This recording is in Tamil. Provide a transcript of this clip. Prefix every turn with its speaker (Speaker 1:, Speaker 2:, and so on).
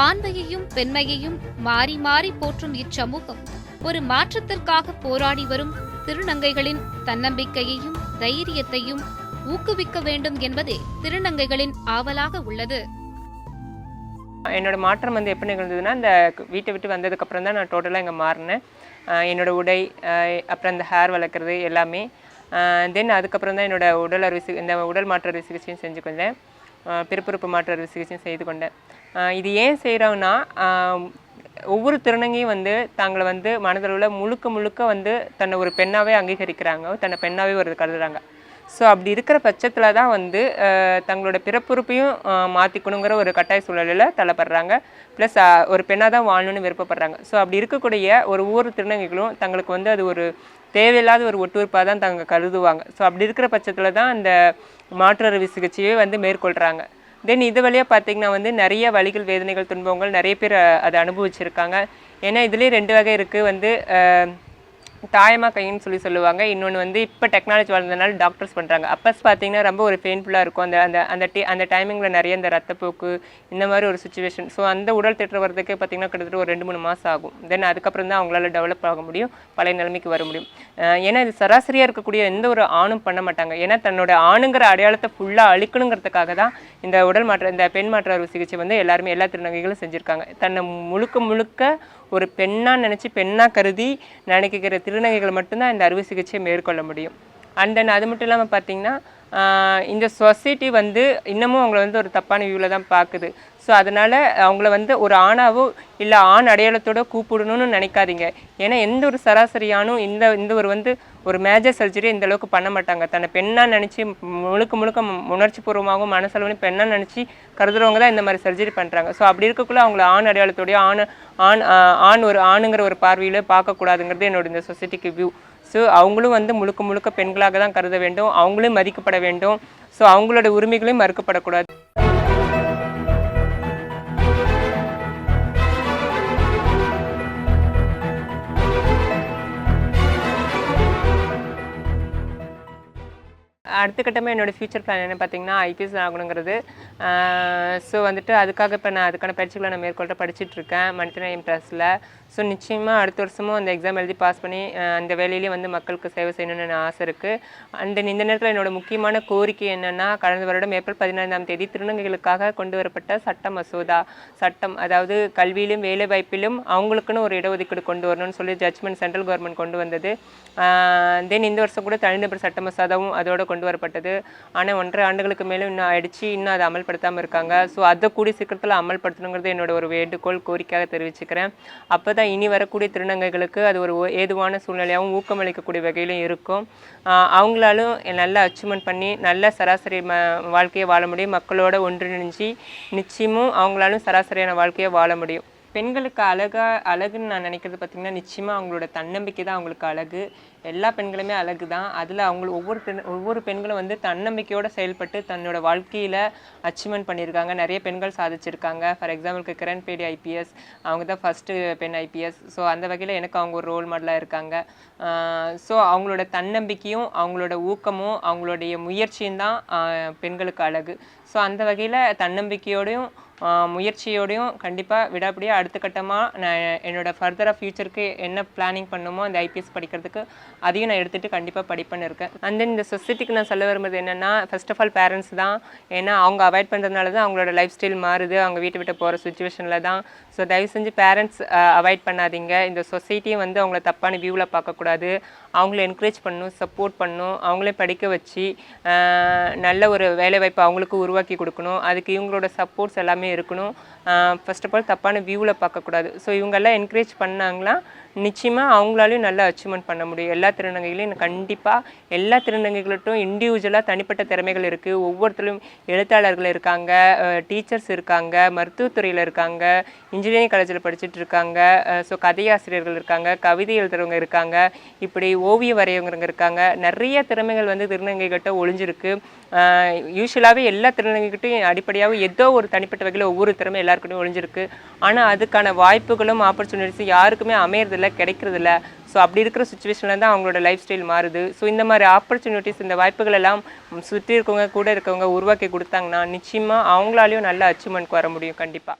Speaker 1: ஆண்மையையும் பெண்மையையும் மாறி மாறி போற்றும் இச்சமூகம் ஒரு மாற்றத்திற்காக போராடி வரும் திருநங்கைகளின் தன்னம்பிக்கையையும் தைரியத்தையும் ஊக்குவிக்க வேண்டும் என்பதே திருநங்கைகளின் ஆவலாக உள்ளது.
Speaker 2: என்னோட மாற்றம் வந்து எப்படி நிகழ்ந்ததுன்னா, இந்த வீட்டை விட்டு வந்ததுக்கு அப்புறம் தான் நான் டோட்டலாக இங்கே மாறினேன். என்னோட உடை, அப்புறம் இந்த ஹேர் வளர்க்குறது எல்லாமே. தென் அதுக்கப்புறம் தான் என்னோட இந்த உடல் மாற்று அறுவை சிகிச்சையும் செஞ்சு கொண்டேன். பிறப்புறுப்பு மாற்று அறுவை சிகிச்சையும் செய்து கொண்டேன். இது ஏன் செய்கிறோன்னா, ஒவ்வொரு திருநங்கையும் வந்து தங்களை வந்து மனதளவில் முழுக்க முழுக்க வந்து தன்னை ஒரு பெண்ணாகவே அங்கீகரிக்கிறாங்க, தன்னை பெண்ணாகவே ஒரு கருதுறாங்க. ஸோ அப்படி இருக்கிற பட்சத்தில் தான் வந்து தங்களோட பிறப்புறுப்பையும் மாற்றிக்கணுங்கிற ஒரு கட்டாய சூழலில் தள்ளப்படுறாங்க. ப்ளஸ் ஒரு பெண்ணாக தான் வாழணும்னு விருப்பப்படுறாங்க. ஸோ அப்படி இருக்கக்கூடிய ஒவ்வொரு திருநங்கைகளும் தங்களுக்கு வந்து அது ஒரு தேவையில்லாத ஒரு ஒட்டுறுப்பாக தான் தங்க கருதுவாங்க. ஸோ அப்படி இருக்கிற பட்சத்தில் தான் அந்த மாற்று அறுவை சிகிச்சையை வந்து மேற்கொள்கிறாங்க. தென் இது வழியாக பார்த்திங்கன்னா வந்து நிறைய வலிகள், வேதனைகள், துன்பங்கள் நிறைய பேர் அதை அனுபவிச்சிருக்காங்க. ஏன்னா இதுலேயே 2 வகை இருக்குது. வந்து தாயமா கைன்னு சொல்லுவாங்க. இன்னொன்று வந்து இப்போ டெக்னாலஜி வளர்ந்ததுனால டாக்டர்ஸ் பண்ணுறாங்க. அப்போஸ் பார்த்தீங்கன்னா ரொம்ப ஒரு பெயின்ஃபுல்லாக இருக்கும். அந்த டைமிங்கில் நிறைய இந்த ரத்தப்போக்கு இந்த மாதிரி ஒரு சுச்சுவேஷன். ஸோ அந்த உடல் தேற்றம் வரதுக்கே பார்த்திங்கன்னா கிட்டத்தட்ட ஒரு 2-3 மாதம் ஆகும். தென் அதுக்கப்புறம் தான் அவங்களால டெவலப் ஆக முடியும், பழைய நிலைமைக்கு வர முடியும். ஏன்னா இது சராசரியாக இருக்கக்கூடிய எந்த ஒரு ஆணும் பண்ண மாட்டாங்க. ஏன்னா தன்னோட ஆணுங்கிற அடையாளத்தை ஃபுல்லாக அழிக்கணுங்கிறதுக்காக தான் இந்த பெண் மாற்று அறுவை சிகிச்சை வந்து எல்லா திருநங்கைகளும் செஞ்சுருக்காங்க. தன்னை முழுக்க ஒரு பெண்ணாக நினச்சி, பெண்ணாக கருதி நினைக்கிற திருநங்கைகள் மட்டும்தான் இந்த அறுவை சிகிச்சையை மேற்கொள்ள முடியும். அண்ட் தென் அது மட்டும் இல்லாமல் பார்த்திங்கன்னா, இந்த சொசைட்டி வந்து இன்னமும் அவங்கள வந்து ஒரு தப்பான வியூவில் தான் பார்க்குது. ஸோ அதனால் அவங்கள வந்து ஒரு ஆணாவோ இல்லை ஆண் அடையாளத்தோடு கூப்பிடணும்னு நினைக்காதீங்க. ஏன்னா எந்த ஒரு சராசரியானும் இந்த ஒரு மேஜர் சர்ஜரி இந்த அளவுக்கு பண்ண மாட்டாங்க. தன்னை பெண்ணாக நினச்சி முழுக்க உணர்ச்சி பூர்வமாகவும் மனசளவுன்னு பெண்ணாக நினச்சி கருதுறவங்க தான் இந்த மாதிரி சர்ஜரி பண்ணுறாங்க. ஸோ அப்படி இருக்கக்குள்ள அவங்கள ஆண் அடையாளத்தோடையோ ஆணுங்கிற ஒரு பார்வையில் பார்க்கக்கூடாதுங்கிறது என்னோட இந்த சொசைட்டிக்கு வியூ. ஸோ அவங்களும் வந்து முழுக்க பெண்களாக தான் கருத வேண்டும், அவங்களும் மதிக்கப்பட வேண்டும். ஸோ அவங்களோட உரிமைகளையும் மறுக்கப்படக்கூடாது. அடுத்த கட்டமாக என்னோடய ஃப்யூச்சர் பிளான் என்ன பார்த்திங்கன்னா, ஐபிஎஸ் ஆகணுங்கிறது. ஸோ வந்துட்டு அதுக்காக இப்போ நான் அதுக்கான பயிற்சிகளை நான் படிச்சுட்ருக்கேன் மனிதநேயம் ட்ரஸ்ட்டில். ஸோ நிச்சயமாக அடுத்த வருஷமும் அந்த எக்ஸாம் எழுதி பாஸ் பண்ணி அந்த வேலையிலேயே வந்து மக்களுக்கு சேவை செய்யணும்னு ஆசை இருக்குது. அண்ட் இந்த நேரத்தில் என்னோடய முக்கியமான கோரிக்கை என்னென்னா, கடந்த வருடம் ஏப்ரல் 15ஆம் தேதி திருநங்கைகளுக்காக கொண்டு வரப்பட்ட சட்டம், அதாவது கல்வியிலும் வேலை வாய்ப்பிலும் அவங்களுக்குன்னு ஒரு இடஒதுக்கீடு கொண்டு வரணும்னு சொல்லி ஜட்ஜ்மெண்ட் சென்ட்ரல் கவர்மெண்ட் கொண்டு வந்தது. தென் இந்த வருஷம் கூட தனிநபர் சட்ட மசோதாவும் அதோட கொண்டு வரப்பட்டது. ஆனால் 1.5 ஆண்டுகளுக்கு மேலும் இன்னும் ஆயிடுச்சு, இன்னும் அதை அமல்படுத்தாமல் இருக்காங்க. ஸோ அதை கூடிய சீக்கிரத்தில் அமல்படுத்தணுங்கிறது என்னோட ஒரு வேண்டுகோள், கோரிக்கையாக தெரிவிச்சுக்கிறேன். அப்போ தான் இனி வரக்கூடிய திருநங்கைகளுக்கு அது ஒரு ஏதுவான சூழ்நிலையாகவும் ஊக்கமளிக்கக்கூடிய வகையிலும் இருக்கும். அவங்களாலும் நல்லா அச்சீவ்மெண்ட் பண்ணி நல்ல சராசரி வாழ்க்கையை வாழ முடியும். மக்களோட ஒன்றிணைஞ்சு நிச்சயமும் அவங்களாலும் சராசரியான வாழ்க்கையை வாழ முடியும். பெண்களுக்கு அழகுன்னு நான் நினைக்கிறது பார்த்திங்கன்னா, நிச்சயமாக அவங்களோட தன்னம்பிக்கை தான் அவங்களுக்கு அழகு. எல்லா பெண்களுமே அழகு தான். அதில் ஒவ்வொரு பெண்களும் வந்து தன்னம்பிக்கையோடு செயல்பட்டு தன்னோட வாழ்க்கையில் அச்சீவ்மெண்ட் பண்ணியிருக்காங்க. நிறைய பெண்கள் சாதிச்சிருக்காங்க. ஃபார் எக்ஸாம்பிளுக்கு கிரண்பேடி ஐபிஎஸ், அவங்க தான் ஃபஸ்ட்டு பெண் ஐபிஎஸ். ஸோ அந்த வகையில் எனக்கு அவங்க ஒரு ரோல் மாடலாக இருக்காங்க. ஸோ அவங்களோட தன்னம்பிக்கையும் அவங்களோட ஊக்கமும் அவங்களுடைய முயற்சியும் தான் பெண்களுக்கு அழகு. ஸோ அந்த வகையில் தன்னம்பிக்கையோடையும் முயற்சியோடையும் கண்டிப்பாக விடாப்படியாக அடுத்த கட்டமாக நான் என்னோடய ஃபர்தராக ஃப்யூச்சருக்கு என்ன பிளானிங் பண்ணுமோ அந்த ஐபிஎஸ் படிக்கிறதுக்கு அதையும் நான் எடுத்துகிட்டு கண்டிப்பாக படிப்பேன்னு இருக்கேன். அண்ட் தென் இந்த சொசைட்டிக்கு நான் சொல்ல வரும்போது என்னென்னா, ஃபர்ஸ்ட் ஆஃப் ஆல் பேரண்ட்ஸ் தான். ஏன்னா அவங்க அவாய்ட் பண்ணுறதுனால தான் அவங்களோட லைஃப் ஸ்டைல் மாறுது, அவங்க வீட்டை விட்டு போகிற சுச்சுவேஷனில் தான். ஸோ தயவு செஞ்சு பேரண்ட்ஸ் அவாய்ட் பண்ணாதீங்க. இந்த சொசைட்டியும் வந்து அவங்கள தப்பான வியூவில் பார்க்கக்கூடாது. அவங்கள என்கரேஜ் பண்ணணும், சப்போர்ட் பண்ணணும், அவங்களே படிக்க வச்சு நல்ல ஒரு வேலைவாய்ப்பு அவங்களுக்கு உருவாக்கி கொடுக்கணும். அதுக்கு இவங்களோட சப்போர்ட்ஸ் எல்லாமே இருக்கணும். ஃபர்ஸ்ட் ஆஃப் ஆல் தப்பான வியூவில் பார்க்கக்கூடாது. ஸோ இவங்கெல்லாம் என்கரேஜ் பண்ணாங்களா நிச்சயமாக அவங்களாலையும் நல்லா அச்சீவ்மெண்ட் பண்ண முடியும். எல்லா திருநங்கைகளையும் கண்டிப்பாக எல்லா திருநங்கைகள்ட்டும் இண்டிவிஜுவலாக தனிப்பட்ட திறமைகள் இருக்குது. ஒவ்வொருத்தரும் எழுத்தாளர்கள் இருக்காங்க, டீச்சர்ஸ் இருக்காங்க, மருத்துவத்துறையில் இருக்காங்க, இன்ஜினியரிங் காலேஜில் படிச்சுட்டு இருக்காங்க, ஸோ கதையாசிரியர்கள் இருக்காங்க, கவிதை எழுதுறவங்க இருக்காங்க. இப்படி ஓவியம் வரையவங்க இருக்காங்க. நிறைய திறமைகள் வந்து திருநங்கைகிட்ட ஒளிஞ்சிருக்கு. யூஸ்வலாகவே எல்லா திருநங்கைகிட்டையும் அடிப்படையாகவும் ஏதோ ஒரு தனிப்பட்ட வகையில் ஒவ்வொரு திறமை எல்லாருக்கிட்டையும் ஒளிஞ்சிருக்கு. ஆனால் அதுக்கான வாய்ப்புகளும் ஆப்பர்ச்சுனிட்டிஸும் யாருக்குமே அமையறதில்ல, கிடைக்கிறதில்ல. ஸோ அப்படி இருக்கிற சுச்சுவேஷனில் தான் அவங்களோட லைஃப் ஸ்டைல் மாறுது. ஸோ இந்த மாதிரி ஆப்பர்ச்சுனிட்டிஸ், இந்த வாய்ப்புகள் எல்லாம் சுற்றி இருக்கவங்க கூட இருக்கவங்க உருவாக்கி கொடுத்தாங்கன்னா நிச்சயமாக அவங்களாலையும் நல்ல அச்சீவ்மெண்ட்க்கு வர முடியும் கண்டிப்பாக.